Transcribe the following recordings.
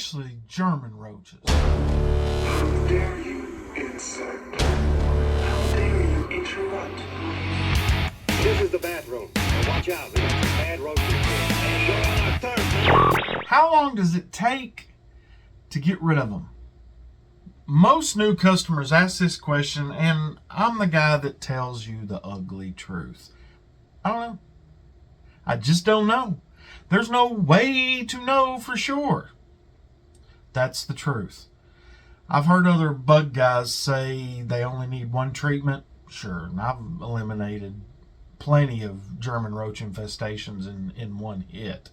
actually German roaches. How dare you, insect? How dare you interrupt? This is the bathroom. Watch out, we got some bad roaches here. And you're on our third. How long does it take to get rid of them? Most new customers ask this question, and I'm the guy that tells you the ugly truth. I don't know. I just don't know. There's no way to know for sure. That's the truth. I've heard other bug guys say they only need one treatment. Sure, and I've eliminated plenty of German roach infestations in one hit.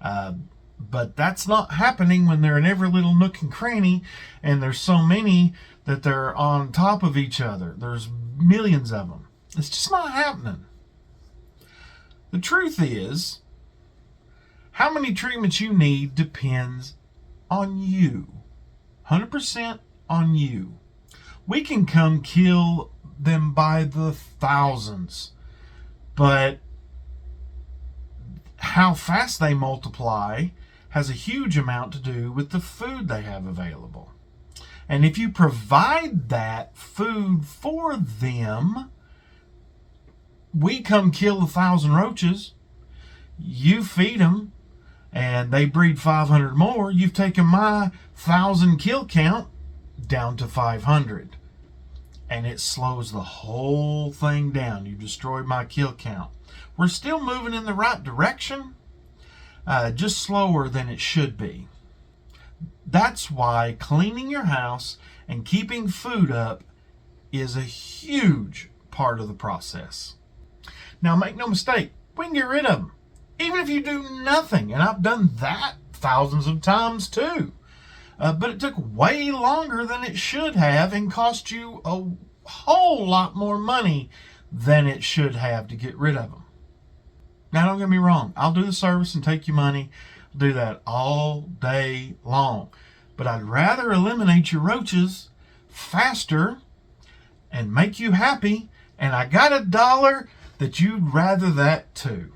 But that's not happening when they're in every little nook and cranny, and there's so many that they're on top of each other. There's millions of them. It's just not happening. The truth is, how many treatments you need depends on you. 100% on you. We can come kill them by the thousands, but how fast they multiply has a huge amount to do with the food they have available. And if you provide that food for them, we come kill 1,000 roaches, you feed them, and they breed 500 more, you've taken my 1,000 kill count down to 500. And it slows the whole thing down. You destroyed my kill count. We're still moving in the right direction, just slower than it should be. That's why cleaning your house and keeping food up is a huge part of the process. Now, make no mistake, we can get rid of them, even if you do nothing. And I've done that thousands of times too. But it took way longer than it should have and cost you a whole lot more money than it should have to get rid of them. Now, don't get me wrong. I'll do the service and take your money. I'll do that all day long. But I'd rather eliminate your roaches faster and make you happy. And I got $1 that you'd rather that too.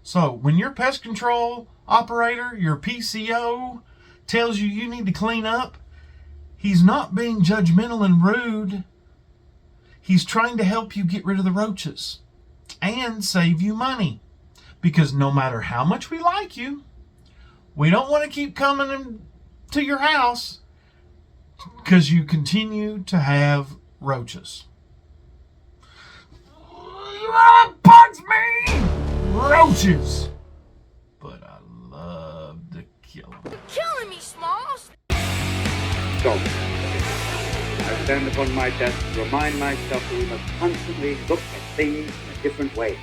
So when your pest control operator, your PCO, tells you you need to clean up, he's not being judgmental and rude. He's trying to help you get rid of the roaches and save you money. Because no matter how much we like you, we don't want to keep coming to your house because you continue to have roaches. Whatbugsme! Roaches! But I love to kill them. You're killing me, Smalls! So, I stand upon my desk to remind myself that we must constantly look at things in a different way.